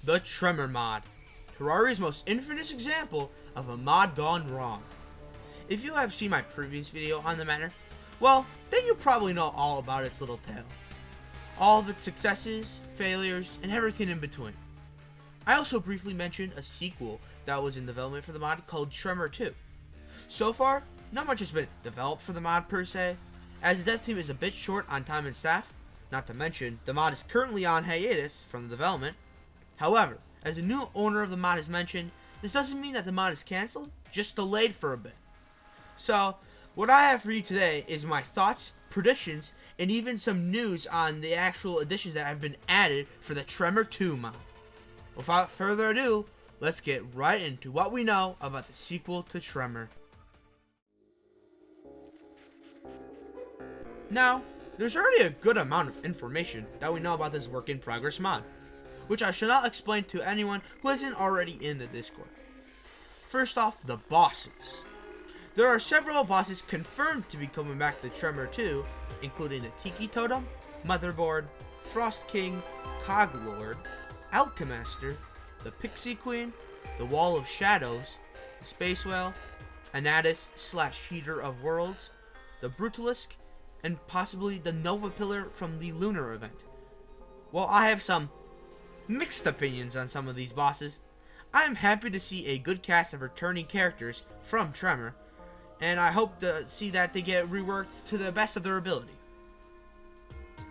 the Tremor mod, Terraria's most infamous example of a mod gone wrong. If you have seen my previous video on the matter, well, then you probably know all about its little tale. All of its successes, failures, and everything in between. I also briefly mentioned a sequel that was in development for the mod called Tremor II. So far, not much has been developed for the mod per se, as the dev team is a bit short on time and staff, not to mention the mod is currently on hiatus from the development. However, as a new owner of the mod has mentioned, this doesn't mean that the mod is cancelled, just delayed for a bit. So, what I have for you today is my thoughts, predictions, and even some news on the actual additions that have been added for the Tremor II mod. Without further ado, let's get right into what we know about the sequel to Tremor. Now, there's already a good amount of information that we know about this work in progress mod, which I shall not explain to anyone who isn't already in the Discord. First off, the bosses. There are several bosses confirmed to be coming back to Tremor 2, including the Tiki Totem, Motherboard, Frost King, Cog Lord, Alchemist, the Pixie Queen, the Wall of Shadows, the Space Whale, Anatus / Heater of Worlds, the Brutalisk, and possibly the Nova Pillar from the Lunar event. While I have some mixed opinions on some of these bosses, I am happy to see a good cast of returning characters from Tremor, and I hope to see that they get reworked to the best of their ability.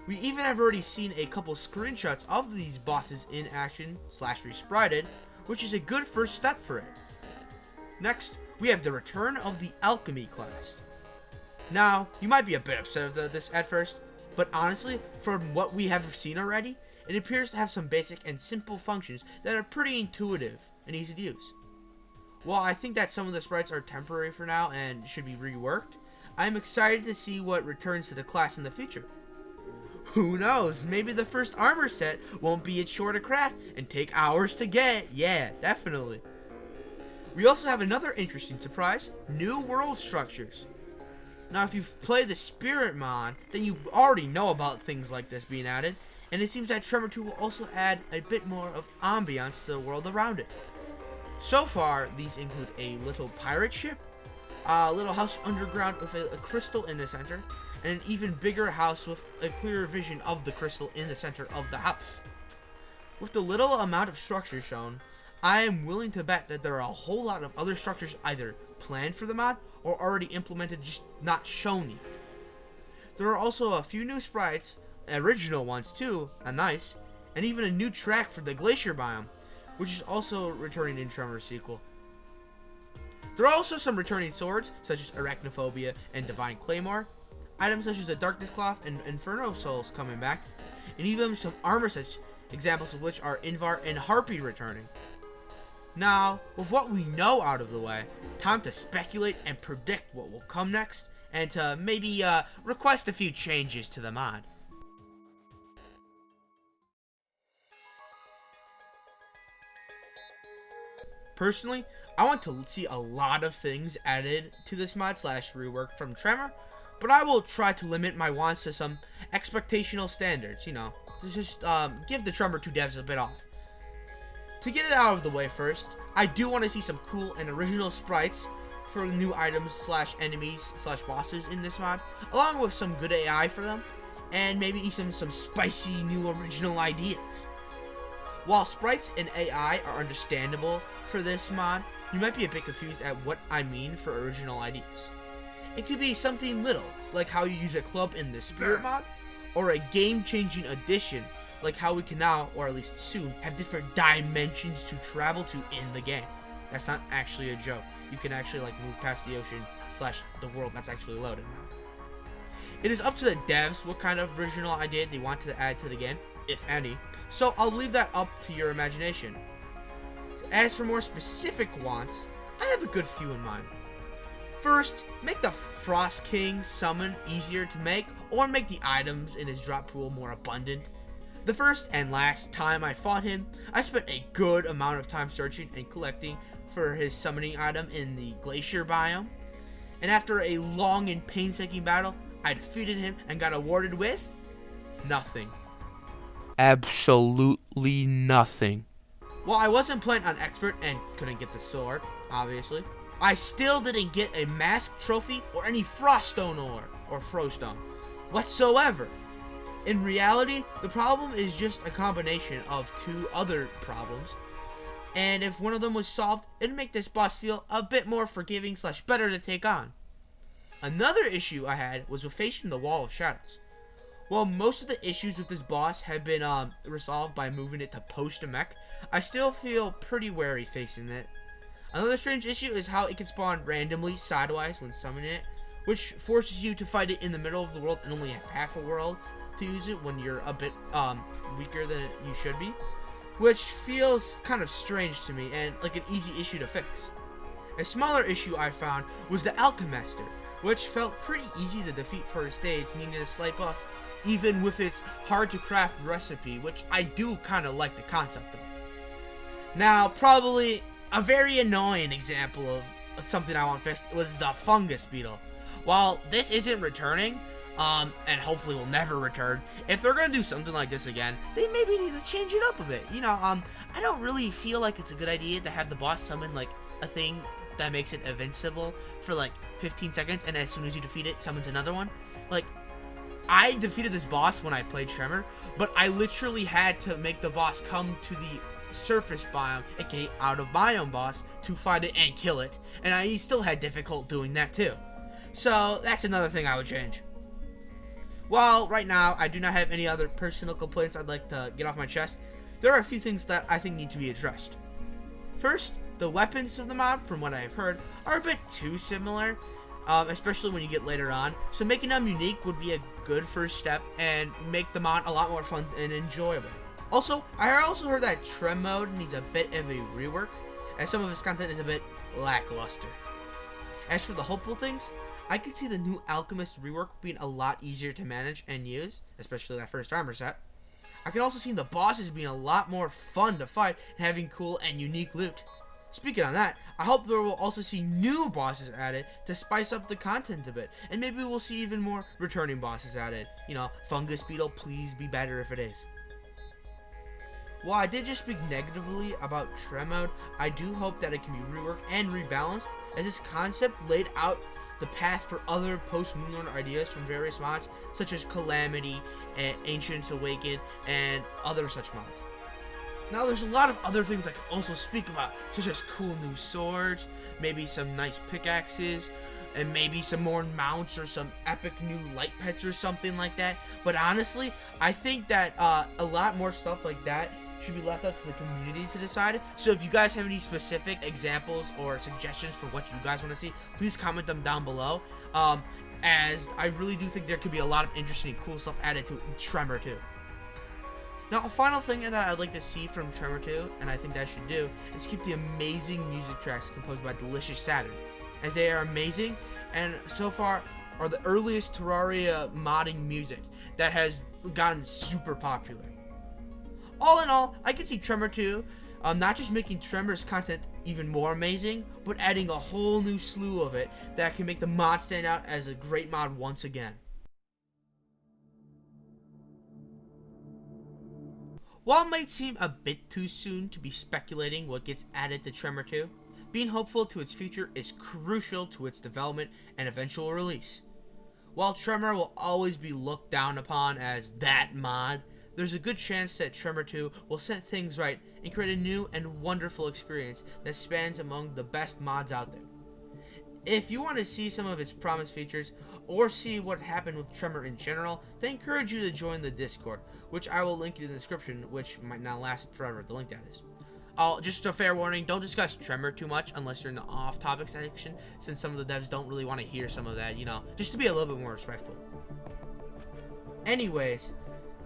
We even have already seen a couple screenshots of these bosses in action / resprited, which is a good first step for it. Next, we have the return of the Alchemy class. Now, you might be a bit upset with this at first, but honestly, from what we have seen already, it appears to have some basic and simple functions that are pretty intuitive and easy to use. While I think that some of the sprites are temporary for now and should be reworked, I am excited to see what returns to the class in the future. Who knows, maybe the first armor set won't be a chore to craft and take hours to get. Yeah, definitely. We also have another interesting surprise, new world structures. Now, if you've played the Spirit mod, then you already know about things like this being added, and it seems that Tremor 2 will also add a bit more of ambiance to the world around it. So far, these include a little pirate ship, a little house underground with a crystal in the center, and an even bigger house with a clearer vision of the crystal in the center of the house. With the little amount of structures shown, I am willing to bet that there are a whole lot of other structures either planned for the mod or already implemented, just not shown yet. There are also a few new sprites, original ones too, nice, and even a new track for the glacier biome, which is also returning in Tremor sequel. There are also some returning swords, such as Arachnophobia and Divine Claymore, items such as the Darkness Cloth and Inferno Souls coming back, and even some armor sets, examples of which are Invar and Harpy returning. Now, with what we know out of the way, time to speculate and predict what will come next, and to maybe request a few changes to the mod. Personally, I want to see a lot of things added to this mod / rework from Tremor, but I will try to limit my wants to some expectational standards, to just give the Tremor 2 devs a bit off. To get it out of the way first, I do want to see some cool and original sprites for new items / enemies / bosses in this mod, along with some good AI for them, and maybe even some spicy new original ideas. While sprites and AI are understandable for this mod, you might be a bit confused at what I mean for original ideas. It could be something little, like how you use a club in the Spirit mod, or a game-changing addition, like how we can now, or at least soon, have different dimensions to travel to in the game. That's not actually a joke. You can actually move past the ocean / the world that's actually loaded now. It is up to the devs what kind of original idea they want to add to the game, if any, so I'll leave that up to your imagination. As for more specific wants, I have a good few in mind. First, make the Frost King summon easier to make, or make the items in his drop pool more abundant. The first and last time I fought him, I spent a good amount of time searching and collecting for his summoning item in the glacier biome, and after a long and painstaking battle, I defeated him and got awarded with nothing. Absolutely nothing. While I wasn't playing on expert and couldn't get the sword, obviously, I still didn't get a mask trophy or any froststone or froststone whatsoever. In reality, the problem is just a combination of two other problems, and if one of them was solved, it'd make this boss feel a bit more forgiving / better to take on. Another issue I had was with facing the Wall of Shadows. While most of the issues with this boss have been resolved by moving it to post-mech, I still feel pretty wary facing it. Another strange issue is how it can spawn randomly sidewise when summoning it, which forces you to fight it in the middle of the world and only have half a world to use it when you're a bit weaker than you should be, which feels kind of strange to me and like an easy issue to fix. A smaller issue I found was the Alchemist, which felt pretty easy to defeat for a stage, needing to swipe off even with its hard to craft recipe, which I do kind of like the concept of. Now, probably a very annoying example of something I want fixed was the fungus beetle. While this isn't returning, and hopefully will never return, if they're gonna do something like this again, they maybe need to change it up a bit. I don't really feel like it's a good idea to have the boss summon like a thing that makes it invincible for like 15 seconds, and as soon as you defeat it, summons another one. Like, I defeated this boss when I played Tremor, but I literally had to make the boss come to the surface biome, aka out of biome boss, to fight it and kill it, and I still had difficult doing that too. So that's another thing I would change. While right now I do not have any other personal complaints I'd like to get off my chest, there are a few things that I think need to be addressed. First, the weapons of the mod, from what I have heard, are a bit too similar, especially when you get later on, so making them unique would be a good first step and make the mod a lot more fun and enjoyable. Also, I also heard that Trem mode needs a bit of a rework, as some of its content is a bit lackluster. As for the hopeful things, I could see the new Alchemist rework being a lot easier to manage and use, especially that first armor set. I can also see the bosses being a lot more fun to fight and having cool and unique loot. Speaking on that, I hope there will also see new bosses added to spice up the content a bit, and maybe we'll see even more returning bosses added. Fungus beetle, please be better if it is. While I did just speak negatively about Trem mode, I do hope that it can be reworked and rebalanced, as this concept laid out the path for other post-Moonlord ideas from various mods, such as Calamity, and Ancients Awakened, and other such mods. Now, there's a lot of other things I can also speak about, such as cool new swords, maybe some nice pickaxes, and maybe some more mounts or some epic new light pets or something like that. But honestly, I think that a lot more stuff like that should be left up to the community to decide. So if you guys have any specific examples or suggestions for what you guys want to see, please comment them down below, as I really do think there could be a lot of interesting and cool stuff added to Tremor 2. Now, a final thing that I'd like to see from Tremor 2, and I think that I should do, is keep the amazing music tracks composed by Delicious Saturn, as they are amazing and so far are the earliest Terraria modding music that has gotten super popular. All in all, I can see Tremor 2 not just making Tremor's content even more amazing, but adding a whole new slew of it that can make the mod stand out as a great mod once again. While it might seem a bit too soon to be speculating what gets added to Tremor 2, being hopeful to its future is crucial to its development and eventual release. While Tremor will always be looked down upon as that mod, there's a good chance that Tremor 2 will set things right and create a new and wonderful experience that spans among the best mods out there. If you want to see some of its promised features, or see what happened with Tremor in general, then I encourage you to join the Discord, which I will link in the description, which might not last forever, the link that is. Just a fair warning, don't discuss Tremor too much unless you're in the off-topic section, since some of the devs don't really want to hear some of that, just to be a little bit more respectful. Anyways,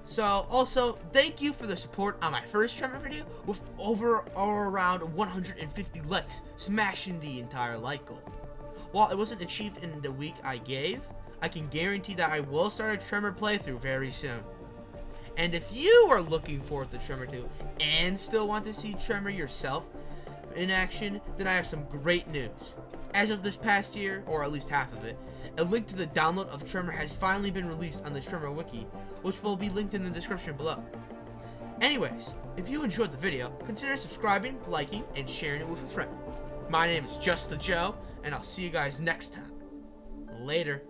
so also, thank you for the support on my first Tremor video, with over or around 150 likes, smashing the entire like goal. While it wasn't achieved in the week I gave, I can guarantee that I will start a Tremor playthrough very soon. And if you are looking forward to Tremor 2 and still want to see Tremor yourself in action, then I have some great news. As of this past year, or at least half of it, a link to the download of Tremor has finally been released on the Tremor wiki, which will be linked in the description below. Anyways, If you enjoyed the video, consider subscribing, liking, and sharing it with a friend. My name is Just the Joe, and I'll see you guys next time. Later.